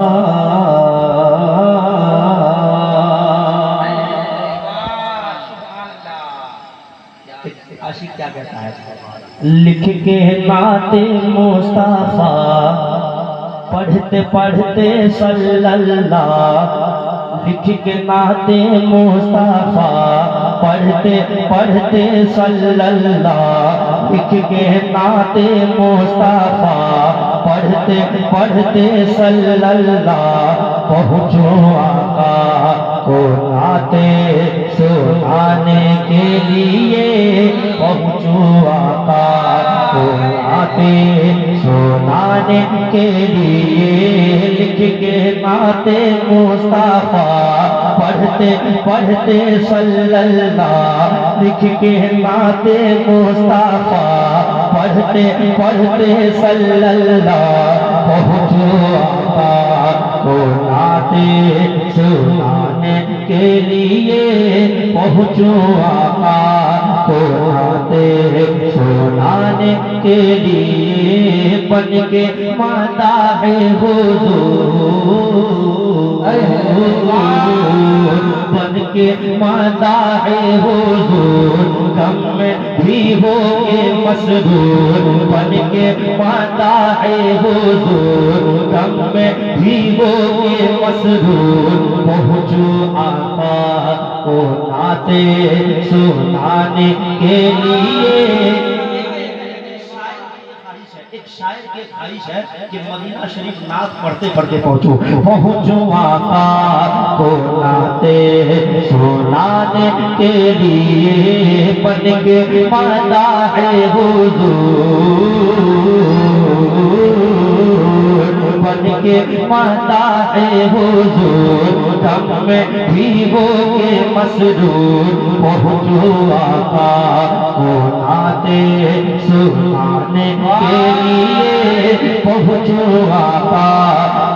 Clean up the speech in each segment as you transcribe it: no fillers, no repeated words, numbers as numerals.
आशिक क्या कहता है? लिख के नाते मुस्तफा पढ़ते पढ़ते सल्लल्लाह, लिख के नाते मुस्तफा पढ़ते पढ़ते सल्लल्लाह, लिख के नाते मुस्तफा पढ़ते पढ़ते सल्लल्लाह, पहुँचो आका को नाते सुनाने के लिए, पहुँचो आका को नाते सुनाने के लिए, लिख के नाते मुस्तफा पढ़ते पढ़ते सल्लल्लाह, लिख के नाते मुस्तफा पढ़ते पढ़ते सल्लल्लाह, पहुँचो आका को नाते सुनाने के लिए, पहुँचो आका को नाते सुनाने के लिए, बन के माता है हुजूर, बन के माता है हुजूर, गम में भी होगे मसरूर, बन के माता है हुजूर, गम में भी होगे मसरूर, पहुँचो आका को नाते सुनाने के लिए। एक शायर की ख्वाहिश है कि मदीना शरीफ नात पढ़ते पढ़ते पहुँचो, पहुँचो आका को नाते सुनाने के लिए, बन के माता है हुजूर, बन के माता है हुजूर, गम में भी होगे मसरूर, पहुँचो आका को नाते सुनाने के लिए, पहुँचो आका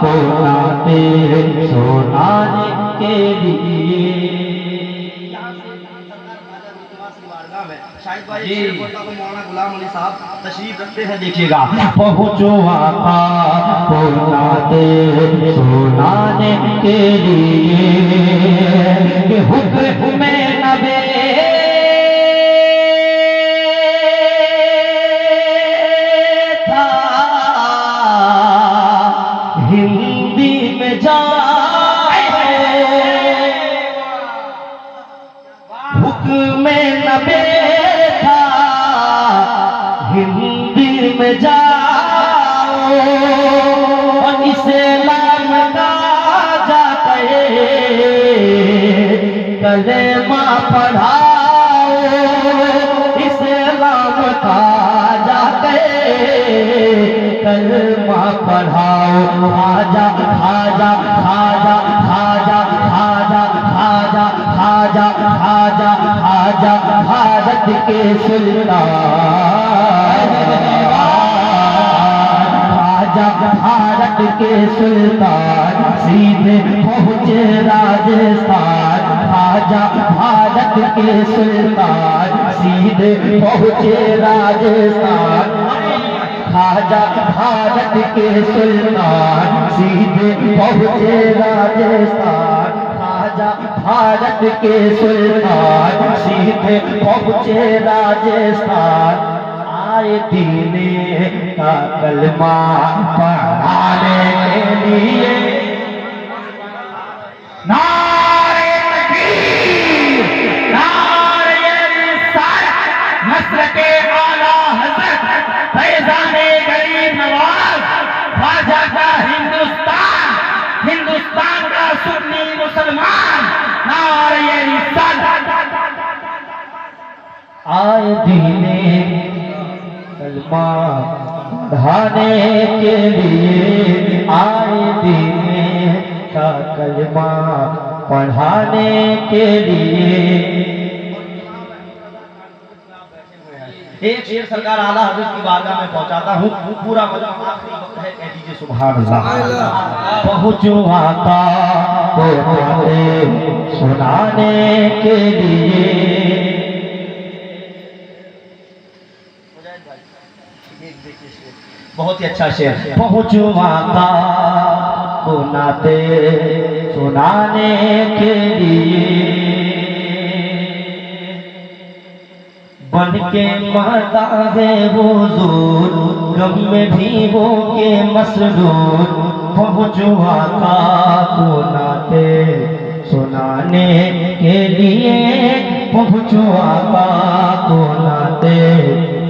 को नाते सुनाने के लिए। शाहिद भाई मौलाना गुलाम अली साहब तशरीफ रखते हैं, देखिएगा। पहुँचो आका को नाते सुनाने के लिए, कि हुक्म में नबी था, हिंदी में जाए, हुक्म में नबी हिंदी में जाओ, और इस्लाम का जाते कलेमा पढ़ाओ, इस्लाम का जाते कलेमा पढ़ाओ, खाजा खाजा खाजा खाजा खाजा खाजा खाजा खाजा खाजा भारत के सुल्तान, राजा भारत के सुल्तान, सीधे पहुँचे राजस्थान, राजा भारत के सुल्तान, सीधे पहुँचे राजस्थान, राजा भारत के सुल्तान, सीधे पहुँचे राजस्थान, राजा भारत के सुल्तान, सीधे पहुँचे राजस्थान, आए दीने का कलमा पढ़ाने के लिए, नारे तकबीर, नारे रिसालत, मसलके आला हज़रत फैज़ाने गरीब नवाज, ख्वाजा का हिंदुस्तान, हिंदुस्तान का सुन्नी मुसलमान, नारे रिसालत। आए दीने कलमा पढ़ाने के लिए, आए दीने का कलमा पढ़ाने के लिए। एक शेर सरकार आला हज़रत की बारगाह में पहुंचाता हूँ, पूरा मजमा आखिरी वक्त है, कह दीजिए सुभान अल्लाह। पहुँचो आका को नाते सुनाने के लिए, बहुत ही अच्छा शेर। पहुँचो आका को नाते सुनाने के लिए बन के मरता है वो हुजूर, गम में भी वो के मसरूर, पहुँचो आका को नाते सुनाने के लिए, पहुँचो आका को नाते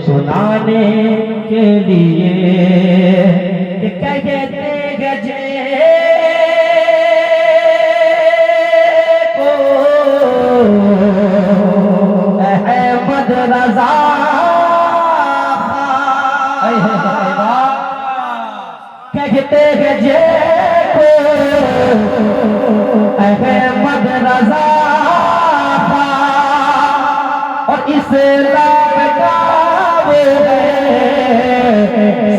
सुनाने के लिए। कहते गजे को अहमद रजा कहते गजे को अहमद रजा और इस्लाम का वो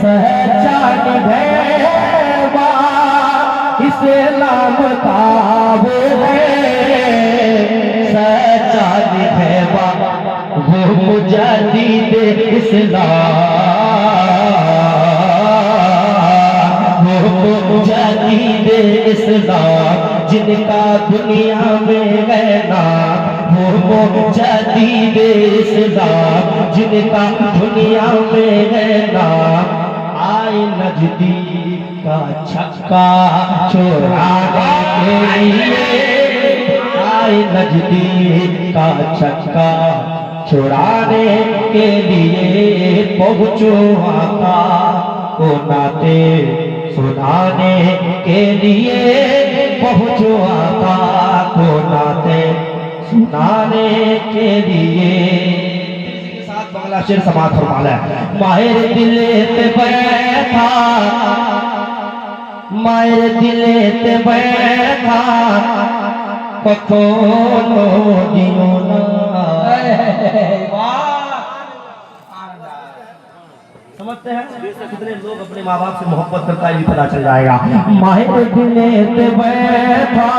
सहचान भैवा, इस्लाम का वो सहचान भैवा, वो मुजाहिद इस्लाम, वो मुजाहिद इस्लाम जिनका दुनिया में है नाम, वो मुजाहिद इस्लाम जिनका दुनिया में है नाम। आए नजदी का छक्का छोड़ाने के लिए, आए नजदी का छक्का छोड़ाने के लिए, पहुँचो आका को नाते सुनाने के लिए, पहुँचो आका को नाते सुनाने के लिए। इसी के साथ बंगला शेर समाप्त फरमाना है। माहिर दिले ते बैठा, माहिर दिले ते बैठा, पखोनो दियो ना। समझते हैं कितने लोग अपने माँ बाप से मोहब्बत करता है, पता चल जाएगा। माहिर दिले ते बैठा,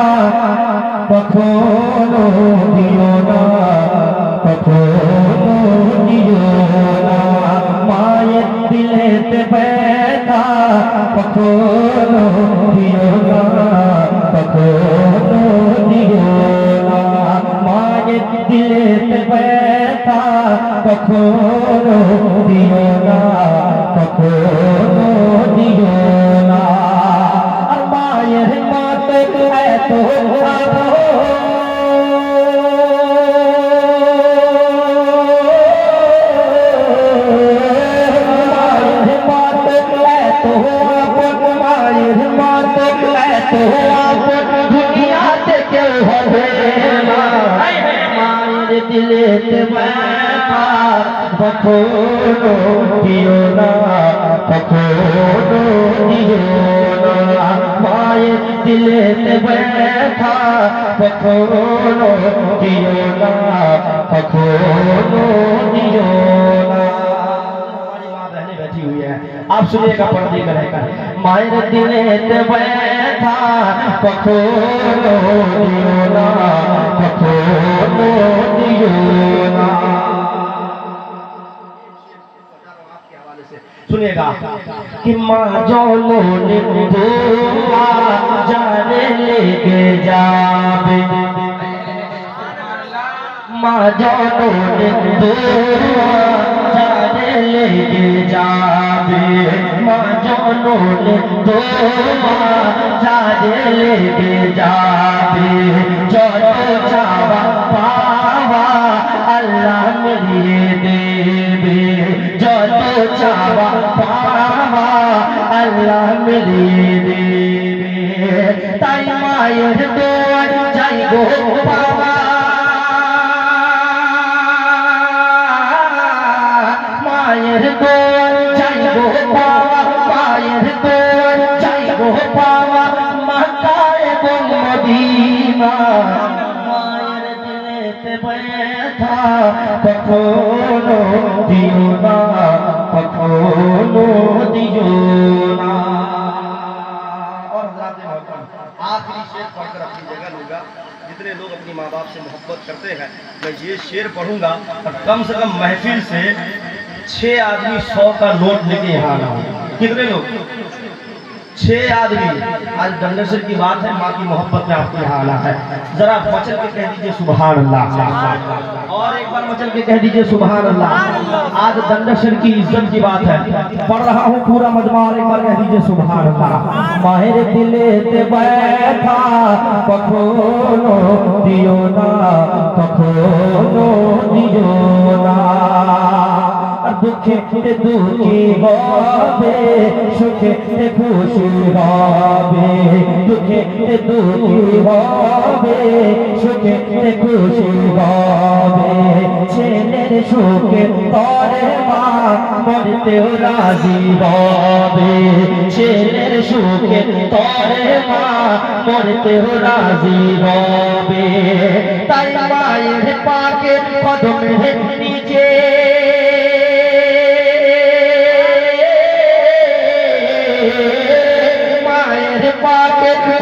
पखोनो दियो ना, पखोनो दियो ना। माहिर दिले ते बैठा, पखोनो दियो ना, पखोनो दियो ना। माहिर दिले ते बैठा, पखोनो दियो ना, पखोनो दियो ना। माहिर मात है तो दिले ते बैठा, पखोनो दियो ना, पखोनो दियो ना। माये दिले ते बैठा, पखोनो दियो ना, पखोनो दियो ना। हमारी माँ बहनें बैठी हुई है, आप सुनिएगा पर्दे का रहकर। माये दिले ते बैठा, पखोनो दियो ना, पखोनो दियो ना। सुनिएगा कि माँ जोलो ने दुआ जाने लेके जावे, माँ जोलो ने दुआ जाने लेके जावे, माँ जोलो ने दुआ जाने लेके जावे। जो चावा पावा अल्लाह मिलिए देवे, जो चावा पावा अल्लाह मिलिए देवे। ताई मायर दोर जाई गो पावा, मायर दोर जाई गो पावा, मायर दोर जाई गो पावा, मक्का गो मदीना। मायर दिले ते बैठा, पखोनो दियो ना, पखोनो दियो ना। और हज़रात मोहतरम आखिरी शेर पढ़कर अपनी जगह लूँगा। जितने लोग अपनी माँ बाप से मोहब्बत करते हैं, मैं ये शेर पढ़ूंगा और कम से कम महफिल से 6 आदमी 100 का नोट लेके यहाँ आना हो। कितने लोग? 6 आदमी आज डंडसर की बात है, माँ की मोहब्बत में आपको यहाँ आना है। जरा मचल के कह दीजिए सुभान अल्लाह, और एक बार मचल के कह दीजिए सुभान अल्लाह। आज डंडसर की इज्जत की बात है, पढ़ रहा हूँ पूरा मजमा, एक बार कह दीजिए सुभान अल्लाह। माहिर दिले ते बैठा पखोनो दियो ना, पखोनो दियो ना। दुखे ते दुखी होवे, सुखे ते खुशी होवे, दुखे ते दुखी होवे, सुखे ते खुशी होवे। छेलेर सुखे तोरे माँ मरतेও राजी होवे, छेलेर सुखे तोरे माँ मरतेও राजी होवे। ताई माয়ের পাকে কদমের নিচে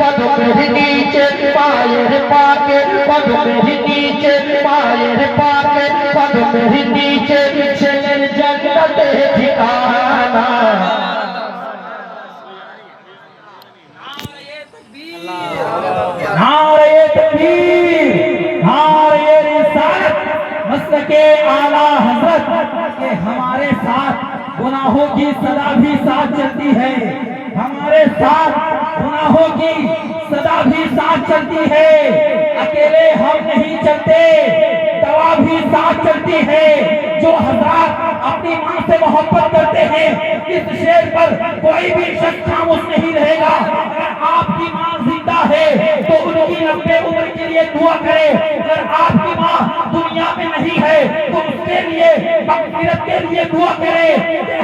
पदमेर नीचे, पायर पाके पदमेर नीचे, पायर पाके पदमेर नीचे, छेलेर जन्नत ठिकाना। नारे तकबीर, नारे रिसालत, मसलके आला हजरत के हमारे साथ गुनाहों की सदा भी साथ चलती है, हमारे साथ गुनाहों की सदा भी साथ चलती है। अकेले हम नहीं चलते, दवा भी साथ चलती है। जो हज़रात अपनी माँ से मोहब्बत करते हैं, इस शेर पर कोई भी शख्स खामोश नहीं रहेगा। अगर आपकी माँ जिंदा है तो उनकी लंबे उम्र के लिए दुआ करें। अगर आपकी माँ दुनिया में नहीं है तो उसके लिए मग़फ़िरत के लिए दुआ करें।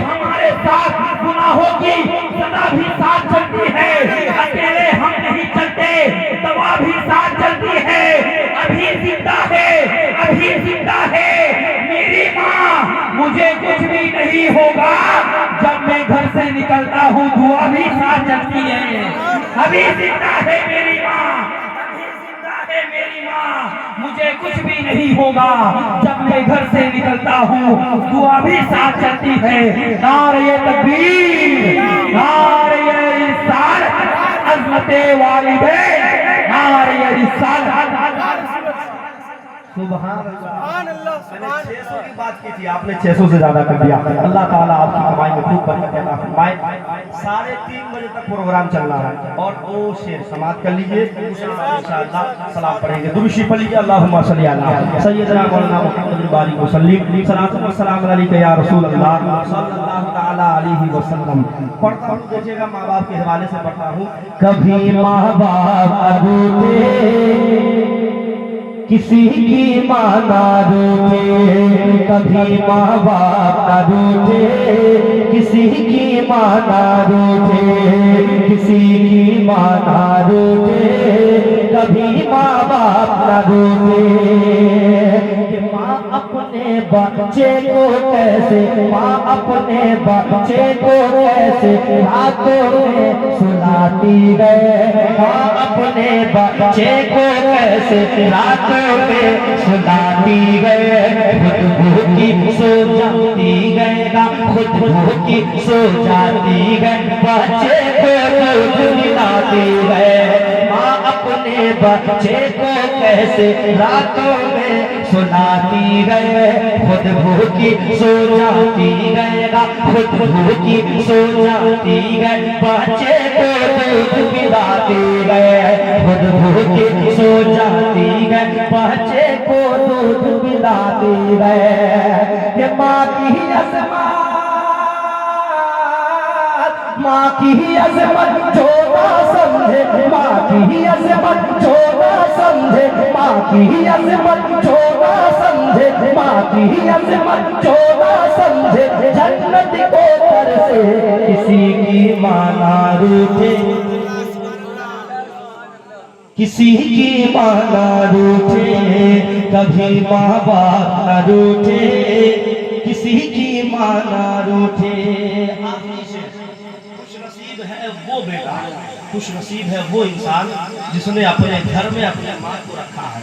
हमारे साथ गुनाहों की सदा भी साथ चलती है, अकेले हम नहीं चलते, दवा भी साथ चलती है। अभी जिंदा है, अभी जिंदा है मेरी माँ, मुझे कुछ भी नहीं होगा। जब मैं घर से निकलता हूँ दुआ भी साथ चलती है। अभी जिंदा है मेरी माँ, अभी जिंदा है मेरी माँ, मुझे कुछ भी नहीं होगा। जब मैं घर से निकलता हूँ दुआ भी साथ चलती है। नारे तकबीर, नारे रिसालत, अज़मते वालिदैन, नारे रिसालत। सुभान अल्लाह। मैंने 600 की बात की थी, आपने 600 से ज्यादा कर दिया। अल्लाह ताला आपकी कमाई में खूब बरकत अता फरमाए। 3:30 बजे तक प्रोग्राम चल रहा है और 2 शेर समाप्त कर लीजिए, इंशाअल्लाह सलाम पढ़ेंगे। दुरूद पढ़ लीजिए। अल्लाहुम्मा सल्ली अला सय्यदना मौलाना मुहम्मद बारिक वसल्लम, सलातो व सलाम अलैका या रसूल अल्लाह सल्लल्लाहु तआला अलैहि वसल्लम। पढ़ता हूँ, देखिएगा माँ बाप के हवाले से पढ़ता हूँ। कभी माँ बाप रूठे, किसी की माँ ना रूठे, कभी माँ बाप ना रूठे, किसी की माँ ना रूठे, किसी की माँ ना रूठे, कभी माँ बाप ना रूठे। माँ अपने बच्चे को कैसे, माँ अपने बच्चे को कैसे रातों में सुलाती है, माँ अपने बच्चे को कैसे रातों में सुलाती है। खुद भूखी सो जाती है ना, खुद भूखी सो जाती है, बच्चे को दूध पिलाती है। माँ अपने बच्चे को कैसे रातों में सुलाती है, खुद भूखी सो जाती है ना, खुद भूखी सो जाती है, बच्चे को दूध पिलाती है। खुद भूखी सो जाती है, बच्चे को दूध पिलाती है। ये माँ की अज़मत, माँ की अज़मत जो ना समझे, माँ की अज़मत जो ना समझे, माँ की अज़मत जो ना समझे, माँ की अज़मत जो ना समझे, जन्नत को तरसे किसी की माँ ना रूठे, किसी की माँ ना रूठे, कभी माँ बाप ना रूठे, किसी की माँ ना रूठे। खुशनसीब है वो बेटा, खुशनसीब है वो इंसान जिसने अपने घर में अपने माँ को रखा है।